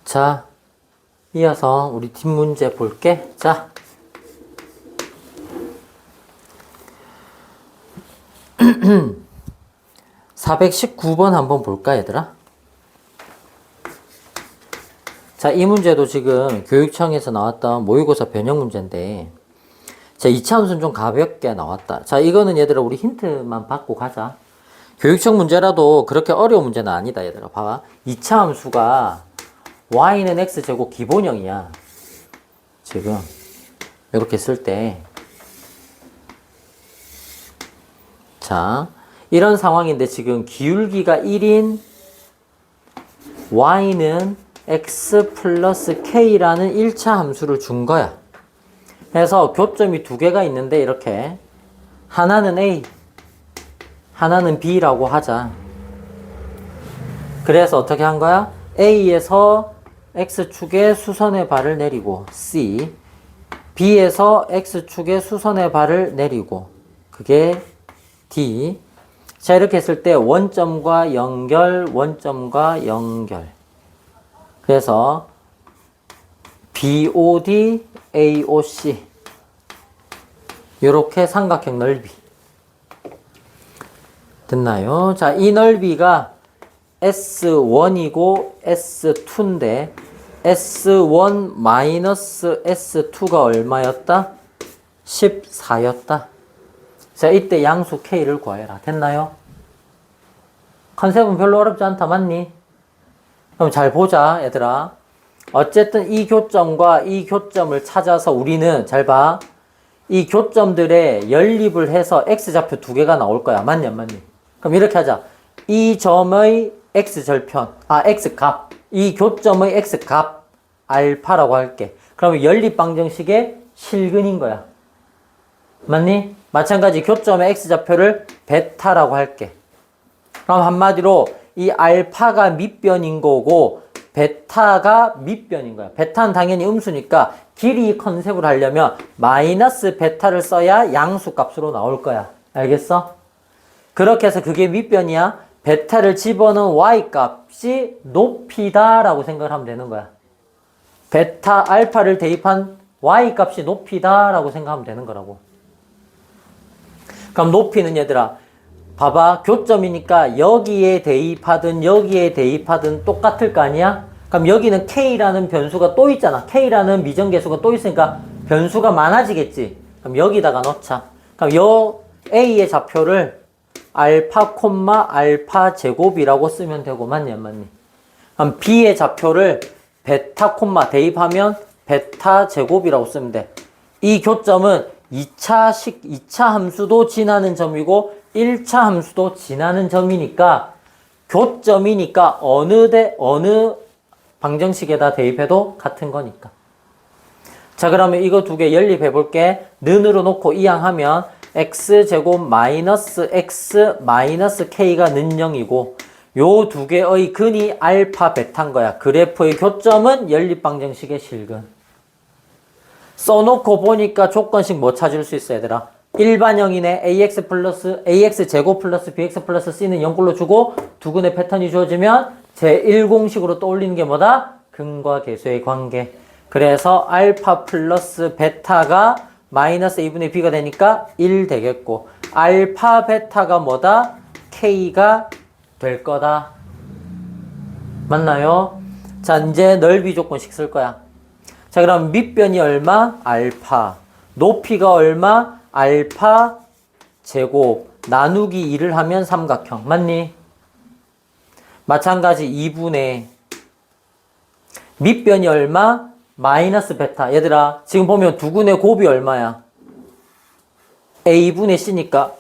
자, 이어서 우리 뒷문제 볼게. 자, (419번) 한번 볼까 얘들아? 자, 이 문제도 지금 교육청에서 나왔던 모의고사 변형 문제인데, 자, 2차 함수는 좀 가볍게 나왔다. 자, 이거는 얘들아 우리 힌트만 받고 가자. 교육청 문제라도 그렇게 어려운 문제는 아니다 얘들아. 봐봐, 2차 함수가 y는 x제곱 기본형이야. 지금 이렇게 쓸 때, 자, 이런 상황인데 지금 기울기가 1인 y는 x 플러스 k라는 1차 함수를 준 거야. 그래서 교점이 두 개가 있는데 이렇게 하나는 a, 하나는 b라고 하자. 그래서 어떻게 한 거야? a에서 x축에 수선의 발을 내리고 c, b에서 x축에 수선의 발을 내리고 그게 d. 자, 이렇게 했을 때 원점과 연결, 원점과 연결. 그래서 BOD, AOC 이렇게 삼각형 넓이 됐나요? 자, 이 넓이가 S1이고 S2인데 S1 마이너스 S2가 얼마였다? 14였다. 자, 이때 양수 K를 구해라. 됐나요? 컨셉은 별로 어렵지 않다. 맞니? 그럼 잘 보자 얘들아. 어쨌든 이 교점과 이 교점을 찾아서 우리는 잘 봐. 이 교점들의 연립을 해서 x좌표 두 개가 나올 거야. 맞니 안 맞니? 그럼 이렇게 하자. 이 점의 x절편, x값, 이 교점의 x값 알파라고 할게. 그러면 연립 방정식의 실근인 거야. 맞니? 마찬가지 교점의 x좌표를 베타라고 할게. 그럼 한마디로 이 알파가 밑변인 거고 베타가 밑변인 거야. 베타는 당연히 음수니까 길이 컨셉을 하려면 마이너스 베타를 써야 양수 값으로 나올 거야. 알겠어? 그렇게 해서 그게 밑변이야. 베타를 집어넣은 y 값이 높이다 라고 생각을 하면 되는 거야. 베타 알파를 대입한 y 값이 높이다 라고 생각하면 되는 거라고. 그럼 높이는 얘들아 봐봐, 교점이니까 여기에 대입하든 여기에 대입하든 똑같을 거 아니야? 그럼 여기는 K라는 변수가 또 있잖아. K라는 미정계수가 또 있으니까 변수가 많아지겠지. 그럼 여기다가 넣자. 그럼 요 A의 좌표를 알파 콤마 알파 제곱이라고 쓰면 되고, 맞니 안 맞니? 그럼 B의 좌표를 베타 콤마 대입하면 베타 제곱이라고 쓰면 돼. 이 교점은 2차 함수도 지나는 점이고 1차 함수도 지나는 점이니까 교점이니까 어느 방정식에다 대입해도 같은 거니까. 자, 그러면 이거 두 개 연립해 볼게. 는으로 놓고 이항하면 x제곱 마이너스 x 마이너스 k가 는 0이고 요 두 개의 근이 알파 베타인 거야. 그래프의 교점은 연립 방정식의 실근. 써놓고 보니까 조건식 뭐 찾을 수 있어 얘들아? 일반형이네. ax 제곱 플러스 bx 플러스 c는 0꼴로 주고 두근의 패턴이 주어지면 제1공식으로 떠올리는 게 뭐다? 근과 계수의 관계. 그래서 알파 플러스 베타가 마이너스 a분의 b가 되니까 1 되겠고 알파 베타가 뭐다? k가 될 거다. 맞나요? 자, 이제 넓이 조건식 쓸 거야. 자, 그럼 밑변이 얼마? 알파. 높이가 얼마? 알파 제곱 나누기 2를 하면 삼각형. 맞니? 마찬가지 2분의 밑변이 얼마? 마이너스 베타. 얘들아 지금 보면 두근의 곱이 얼마야? a분의 c니까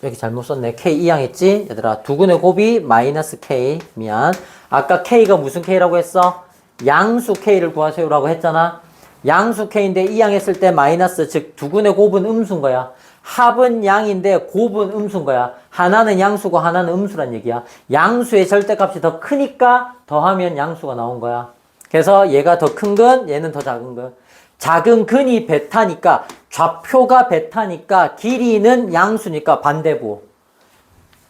여기 잘못 썼네. k 이항했지? 얘들아 두근의 곱이 마이너스 k. 미안. 아까 k가 무슨 k라고 했어? 양수 k를 구하세요라고 했잖아. 양수 k인데 이항했을 때 마이너스, 즉 두근의 곱은 음수인 거야. 합은 양인데 곱은 음수인 거야. 하나는 양수고 하나는 음수란 얘기야. 양수의 절대값이 더 크니까 더하면 양수가 나온 거야. 그래서 얘가 더 큰 근, 얘는 더 작은 근. 작은 근이 베타니까 좌표가 베타니까 길이는 양수니까 반대부.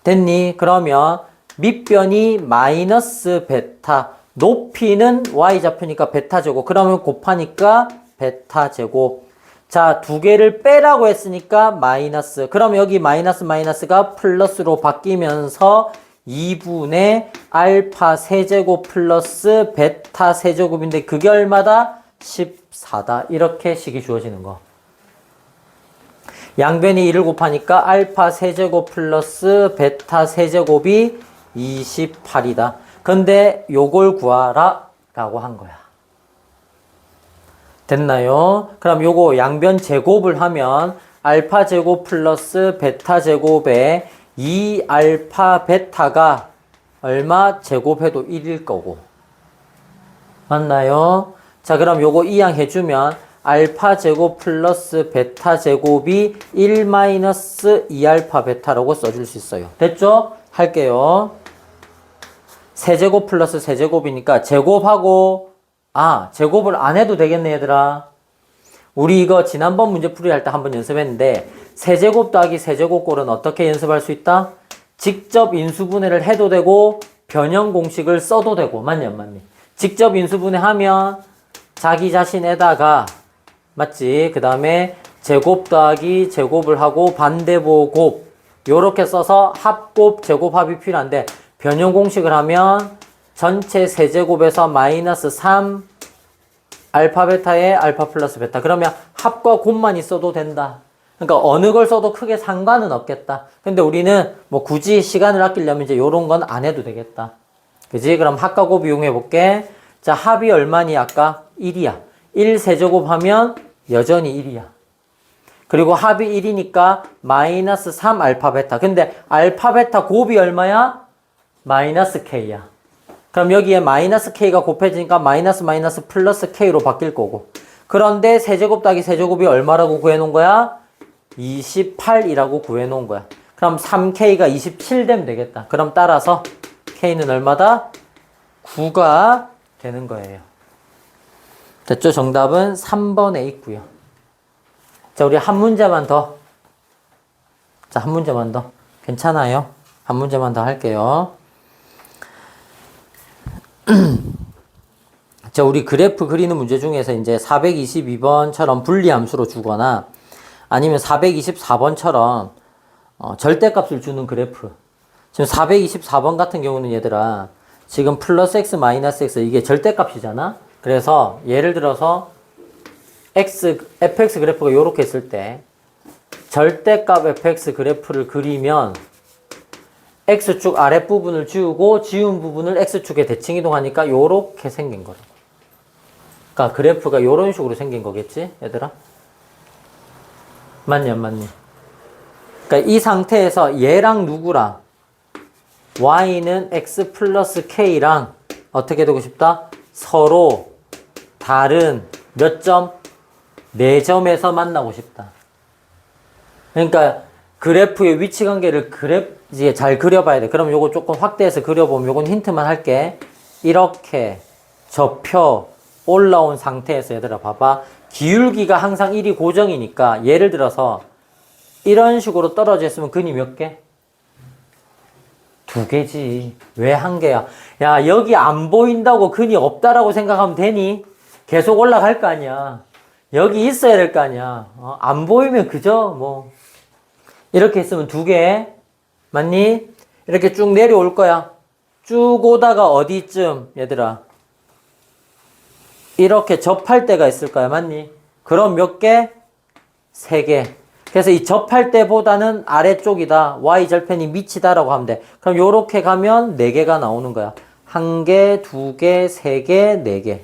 됐니? 그러면 밑변이 마이너스 베타, 높이는 y좌표니까 베타 제곱. 그러면 곱하니까 베타 제곱. 자, 두 개를 빼라고 했으니까 마이너스. 그럼 여기 마이너스가 플러스로 바뀌면서 2분의 알파 세제곱 플러스 베타 세제곱인데 그게 얼마다? 14다. 이렇게 식이 주어지는 거. 양변이 2를 곱하니까 알파 세제곱 플러스 베타 세제곱이 28이다. 근데 요걸 구하라 라고 한 거야. 됐나요? 그럼 요거 양변 제곱을 하면 알파 제곱 플러스 베타 제곱에 2알파 베타가 얼마 제곱해도 1일 거고. 맞나요? 자, 그럼 요거 이항해주면 알파 제곱 플러스 베타 제곱이 1 마이너스 2알파 베타라고 써줄 수 있어요. 됐죠? 할게요. 세제곱 플러스 세제곱이니까 제곱하고 제곱을 안 해도 되겠네 얘들아. 우리 이거 지난번 문제풀이 할 때 한번 연습했는데 세제곱 더하기 세제곱꼴은 어떻게 연습할 수 있다? 직접 인수분해를 해도 되고 변형 공식을 써도 되고. 맞니 안 맞니? 직접 인수분해하면 자기 자신에다가 맞지? 그 다음에 제곱 더하기 제곱을 하고 반대보 곱 요렇게 써서 합곱 제곱합이 필요한데 변형 공식을 하면 전체 세제곱에서 마이너스 3 알파 베타에 알파 플러스 베타. 그러면 합과 곱만 있어도 된다. 그러니까 어느 걸 써도 크게 상관은 없겠다. 근데 우리는 뭐 굳이 시간을 아끼려면 이제 요런 건 안 해도 되겠다. 그지? 그럼 합과 곱 이용해 볼게. 자, 합이 얼마니 아까? 1이야. 1 세제곱 하면 여전히 1이야. 그리고 합이 1이니까 마이너스 3 알파 베타. 근데 알파 베타 곱이 얼마야? 마이너스 K야. 그럼 여기에 마이너스 K가 곱해지니까 마이너스 플러스 K로 바뀔 거고. 그런데 세제곱 더하기 세제곱이 얼마라고 구해놓은 거야? 28이라고 구해놓은 거야. 그럼 3K가 27 되면 되겠다. 그럼 따라서 K는 얼마다? 9가 되는 거예요. 됐죠? 정답은 3번에 있고요. 자, 우리 한 문제만 더. 자, 한 문제만 더. 괜찮아요? 한 문제만 더 할게요. 자, 우리 그래프 그리는 문제 중에서 이제 422번처럼 분리함수로 주거나 아니면 424번처럼 절대값을 주는 그래프. 지금 424번 같은 경우는 얘들아, 지금 플러스 x 마이너스 x 이게 절대값이잖아. 그래서 예를 들어서 fx 그래프가 이렇게 있을 때 절대값 fx 그래프를 그리면 x축 아랫부분을 지우고 지운 부분을 x축에 대칭 이동하니까 요렇게 생긴 거라고. 그러니까 그래프가 요런 식으로 생긴 거겠지 얘들아? 맞니 안 맞니? 그러니까 이 상태에서 얘랑 누구랑 y는 x 플러스 k랑 어떻게 되고 싶다? 서로 다른 몇 점? 4점에서 만나고 싶다. 그러니까 그래프의 위치 관계를 이제 잘 그려봐야 돼. 그럼 요거 조금 확대해서 그려보면 요건 힌트만 할게. 이렇게 접혀 올라온 상태에서 얘들아 봐봐. 기울기가 항상 1이 고정이니까 예를 들어서 이런 식으로 떨어져 있으면 근이 몇 개? 2개지. 왜 1개야? 야, 여기 안 보인다고 근이 없다라고 생각하면 되니? 계속 올라갈 거 아니야. 여기 있어야 될 거 아니야. 안 보이면 그저 뭐 이렇게 있으면 2개. 맞니? 이렇게 쭉 내려올 거야. 쭉 오다가 어디쯤 얘들아 이렇게 접할 때가 있을 거야. 맞니? 그럼 몇 개? 3개. 그래서 이 접할 때보다는 아래쪽이다. y절편이 밑이다라고 하면 돼. 그럼 요렇게 가면 4개가 나오는 거야. 1개, 2개, 3개, 4개.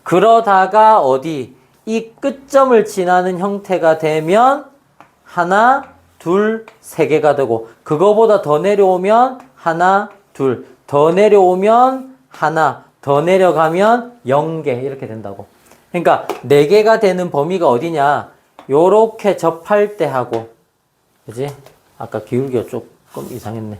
그러다가 어디? 이 끝점을 지나는 형태가 되면 하나, 둘, 3개가 되고 그거보다 더 내려오면 하나, 둘, 더 내려오면 하나, 더 내려가면 0개 이렇게 된다고. 그러니까 4개가 되는 범위가 어디냐? 요렇게 접할 때 하고, 그지? 아까 기울기가 조금 이상했네.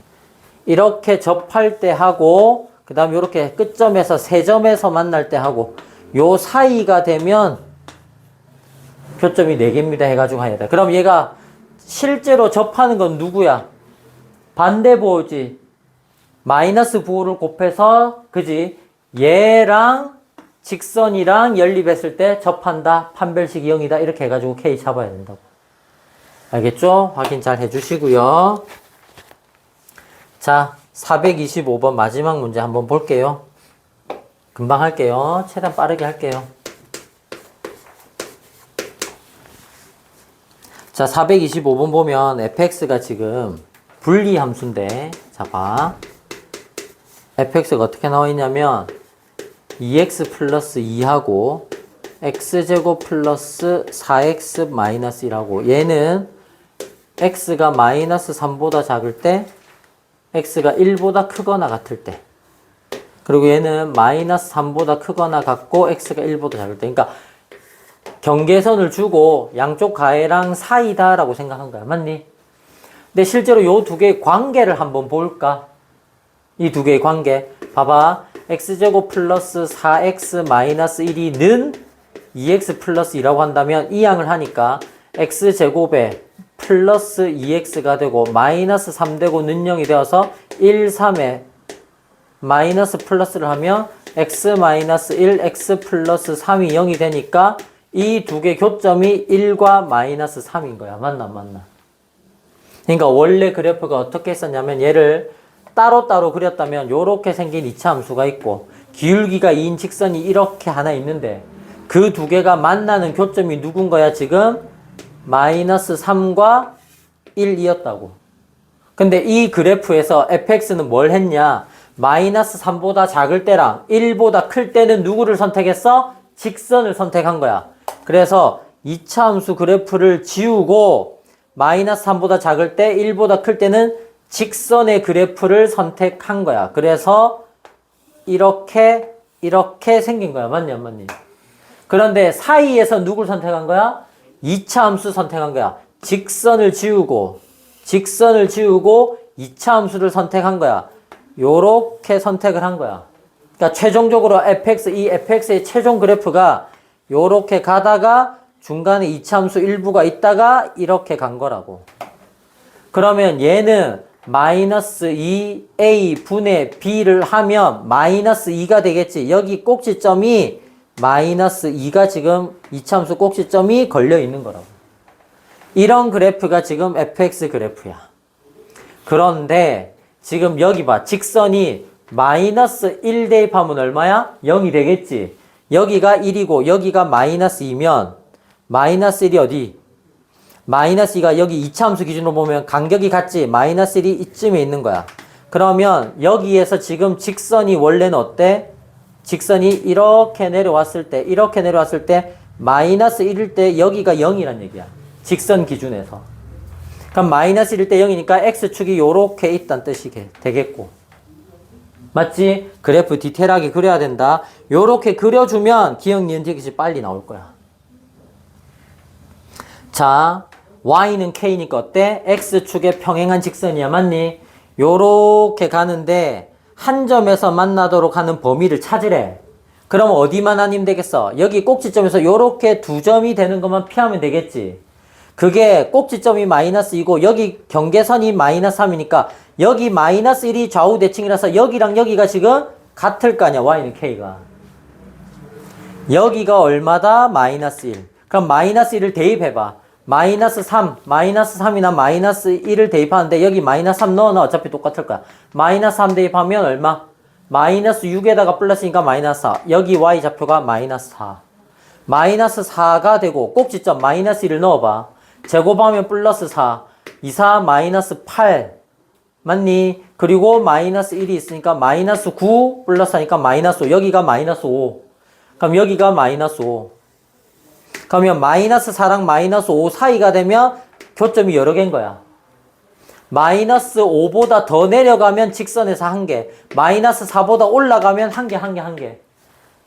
이렇게 접할 때 하고, 그 다음에 요렇게 끝점에서 3점에서 만날 때 하고, 요 사이가 되면 표점이 4개입니다 해가지고 해야 돼. 그럼 얘가 실제로 접하는 건 누구야? 반대보호지. 마이너스 부호를 곱해서, 그지? 얘랑 직선이랑 연립했을 때 접한다. 판별식이 0이다. 이렇게 해가지고 K 잡아야 된다고. 알겠죠? 확인 잘 해주시고요. 자, 425번 마지막 문제 한번 볼게요. 금방 할게요. 최대한 빠르게 할게요. 자, 425번 보면 fx가 지금 분리함수인데, 자, 봐. fx가 어떻게 나와 있냐면 2x 플러스 2하고 x제곱 플러스 4x 마이너스 1하고 얘는 x가 마이너스 3보다 작을 때 x가 1보다 크거나 같을 때 그리고 얘는 마이너스 3보다 크거나 같고 x가 1보다 작을 때 그러니까 경계선을 주고 양쪽 가해랑 사이다 라고 생각한 거야. 맞니? 근데 실제로 요 두 개의 관계를 한번 볼까? 이 두 개의 관계. 봐봐. x제곱 플러스 4x 마이너스 1이는 2x 플러스 2라고 한다면 이 양을 하니까 x제곱에 플러스 2x가 되고 마이너스 3 되고 는 0이 되어서 1, 3에 마이너스 플러스를 하면 x 마이너스 1, x 플러스 3이 0이 되니까 이 두 개 교점이 1과 마이너스 3인 거야. 맞나? 그러니까 원래 그래프가 어떻게 했었냐면 얘를 따로따로 그렸다면 요렇게 생긴 이차 함수가 있고 기울기가 2인 직선이 이렇게 하나 있는데 그 두 개가 만나는 교점이 누군 거야 지금? 마이너스 3과 1이었다고. 근데 이 그래프에서 fx는 뭘 했냐? 마이너스 3보다 작을 때랑 1보다 클 때는 누구를 선택했어? 직선을 선택한 거야. 그래서 2차 함수 그래프를 지우고 마이너스 3보다 작을 때 1보다 클 때는 직선의 그래프를 선택한 거야. 그래서 이렇게 생긴 거야. 맞니 안 맞니? 그런데 사이에서 누굴 선택한 거야? 2차 함수 선택한 거야. 직선을 지우고 2차 함수를 선택한 거야. 요렇게 선택을 한 거야. 그러니까 최종적으로 이 fx의 최종 그래프가 요렇게 가다가 중간에 2차 함수 일부가 있다가 이렇게 간 거라고. 그러면 얘는 마이너스 2a 분의 b를 하면 마이너스 2가 되겠지. 여기 꼭지점이 마이너스 2가 지금 2차 함수 꼭지점이 걸려 있는 거라고. 이런 그래프가 지금 fx 그래프야. 그런데 지금 여기 봐. 직선이 마이너스 1 대입하면 얼마야? 0이 되겠지. 여기가 1이고 여기가 마이너스 2면 마이너스 1이 어디? 마이너스 2가 여기 2차 함수 기준으로 보면 간격이 같지? 마이너스 1이 이쯤에 있는 거야. 그러면 여기에서 지금 직선이 원래는 어때? 직선이 이렇게 내려왔을 때 마이너스 1일 때 여기가 0이란 얘기야. 직선 기준에서. 그럼 마이너스 1일 때 0이니까 x축이 요렇게 있다는 뜻이 되겠고. 맞지? 그래프 디테일하게 그려야 된다. 요렇게 그려주면 기억, 니은, 디귿이 빨리 나올 거야. 자, y는 k니까 어때? x축의 평행한 직선이야. 맞니? 요렇게 가는데 한 점에서 만나도록 하는 범위를 찾으래. 그럼 어디만 아니면 되겠어? 여기 꼭지점에서 요렇게 두 점이 되는 것만 피하면 되겠지. 그게 꼭지점이 마이너스 2고 여기 경계선이 마이너스 3이니까 여기 마이너스 1이 좌우 대칭이라서 여기랑 여기가 지금 같을 거 아니야. y는 k가. 여기가 얼마다? 마이너스 1. 그럼 마이너스 1을 대입해봐. 마이너스 3이나 마이너스 1을 대입하는데 여기 마이너스 3 넣어놔. 어차피 똑같을 거야. 마이너스 3 대입하면 얼마? 마이너스 6에다가 플러스니까 마이너스 4. 여기 y 좌표가 마이너스 4. 마이너스 4가 되고 꼭지점 마이너스 1을 넣어봐. 제곱하면 플러스 4. 2, 4 마이너스 8. 맞니? 그리고 마이너스 1이 있으니까 마이너스 9 플러스 하니까 마이너스 5. 여기가 마이너스 5. 그럼 여기가 마이너스 5. 그러면 마이너스 4랑 마이너스 5 사이가 되면 교점이 여러 개인 거야. 마이너스 5보다 더 내려가면 직선에서 한 개. 마이너스 4보다 올라가면 한 개.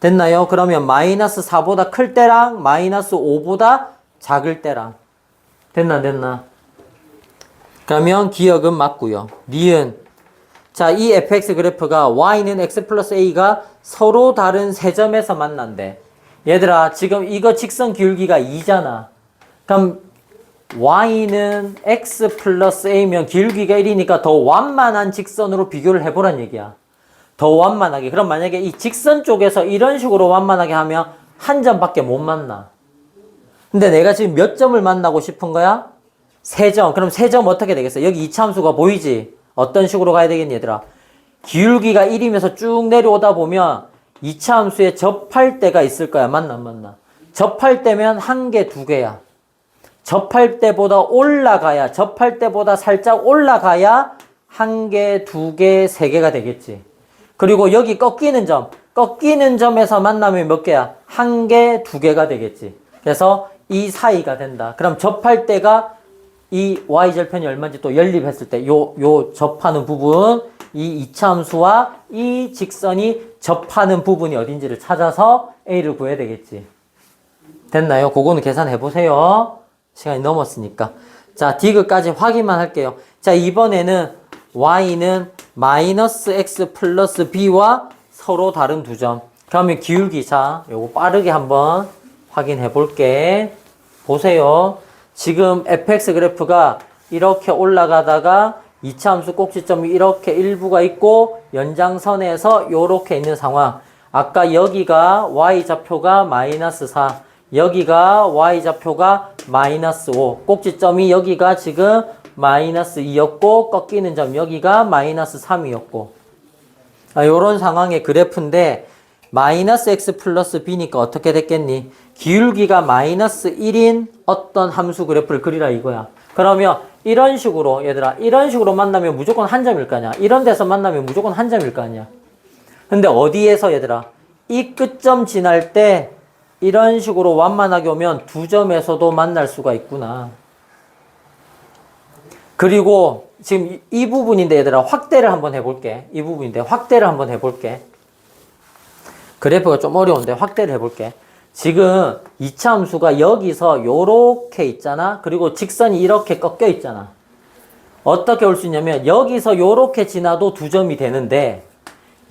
됐나요? 그러면 마이너스 4보다 클 때랑 마이너스 5보다 작을 때랑. 됐나? 그러면 기억은 맞고요. 니은. 자, 이 fx 그래프가 y는 x 플러스 a가 서로 다른 세 점에서 만난대. 얘들아, 지금 이거 직선 기울기가 2잖아. 그럼 y는 x 플러스 a면 기울기가 1이니까 더 완만한 직선으로 비교를 해보란 얘기야. 더 완만하게. 그럼 만약에 이 직선 쪽에서 이런 식으로 완만하게 하면 한 점밖에 못 만나. 근데 내가 지금 몇 점을 만나고 싶은 거야? 세 점. 그럼 세 점 어떻게 되겠어? 여기 이차함수가 보이지? 어떤 식으로 가야 되겠니, 얘들아? 기울기가 1이면서 쭉 내려오다 보면 이차함수에 접할 때가 있을 거야. 맞나, 안 맞나? 접할 때면 한 개, 두 개야. 접할 때보다 올라가야, 접할 때보다 살짝 올라가야 한 개, 두 개, 세 개가 되겠지. 그리고 여기 꺾이는 점에서 만나면 몇 개야? 한 개, 두 개가 되겠지. 그래서 이 사이가 된다. 그럼 접할 때가 이 y절편이 얼마인지 또 연립했을 때 요 접하는 부분, 이 이차함수와 이 직선이 접하는 부분이 어딘지를 찾아서 a를 구해야 되겠지. 됐나요? 그거는 계산해 보세요. 시간이 넘었으니까. 자, 디귿까지 확인만 할게요. 자, 이번에는 y는 마이너스 x 플러스 b와 서로 다른 두 점. 그러면 기울기, 자, 요거 빠르게 한번 확인해 볼게. 보세요. 지금 fx 그래프가 이렇게 올라가다가 이차함수 꼭지점이 이렇게 일부가 있고 연장선에서 요렇게 있는 상황. 아까 여기가 y좌표가 마이너스 4, 여기가 y좌표가 마이너스 5, 꼭지점이 여기가 지금 마이너스 2였고 꺾이는 점 여기가 마이너스 3이었고 요런 상황의 그래프인데 마이너스 x 플러스 b니까 어떻게 됐겠니? 기울기가 마이너스 1인 어떤 함수 그래프를 그리라 이거야. 그러면 이런 식으로 얘들아 이런 식으로 만나면 무조건 한 점일 거 아니야. 이런 데서 만나면 무조건 한 점일 거 아니야. 근데 어디에서 얘들아 이 끝점 지날 때 이런 식으로 완만하게 오면 두 점에서도 만날 수가 있구나. 그리고 지금 이 부분인데 얘들아 확대를 한번 해볼게. 이 부분인데 확대를 한번 해볼게. 그래프가 좀 어려운데 확대를 해볼게. 지금 이차함수가 여기서 요렇게 있잖아. 그리고 직선이 이렇게 꺾여 있잖아. 어떻게 올 수 있냐면 여기서 요렇게 지나도 두 점이 되는데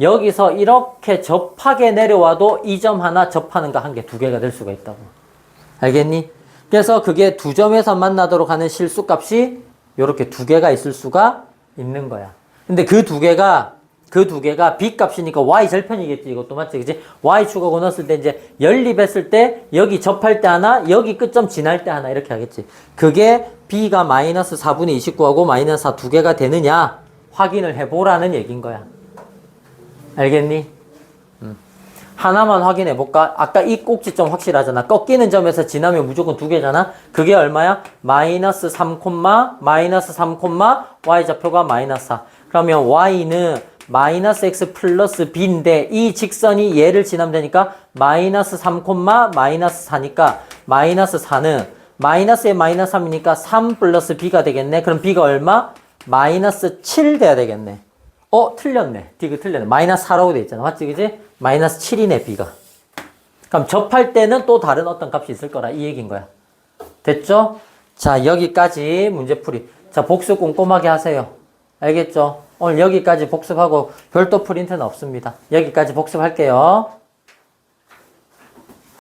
여기서 이렇게 접하게 내려와도 이 점 하나 접하는 거 한 개, 두 개가 될 수가 있다고. 알겠니? 그래서 그게 두 점에서 만나도록 하는 실수값이 요렇게 두 개가 있을 수가 있는 거야. 근데 그 두 개가 b값이니까 y절편이겠지. 이것도 맞지? 그지? y축하고 넣었을 때 이제 연립했을 때 여기 접할 때 하나, 여기 끝점 지날 때 하나 이렇게 하겠지. 그게 b가 마이너스 4분의 29하고 마이너스 4 두 개가 되느냐 확인을 해보라는 얘기인 거야. 알겠니? 하나만 확인해 볼까? 아까 이 꼭지점 확실하잖아. 꺾이는 점에서 지나면 무조건 두 개잖아. 그게 얼마야? 마이너스 3, 마이너스 3, y좌표가 마이너스 4. 그러면 y는 마이너스 x 플러스 b인데 이 직선이 얘를 지나면 되니까 마이너스 3, 마이너스 4니까 마이너스 4는 마이너스에 마이너스 3이니까 3 플러스 b가 되겠네. 그럼 b가 얼마? 마이너스 7 돼야 되겠네. 틀렸네. 디귿 틀렸네. 마이너스 4라고 돼 있잖아. 맞지, 그지? 마이너스 7이네, b가. 그럼 접할 때는 또 다른 어떤 값이 있을 거라. 이 얘기인 거야. 됐죠? 자, 여기까지 문제풀이. 자, 복습 꼼꼼하게 하세요. 알겠죠? 오늘 여기까지 복습하고 별도 프린트는 없습니다. 여기까지 복습할게요.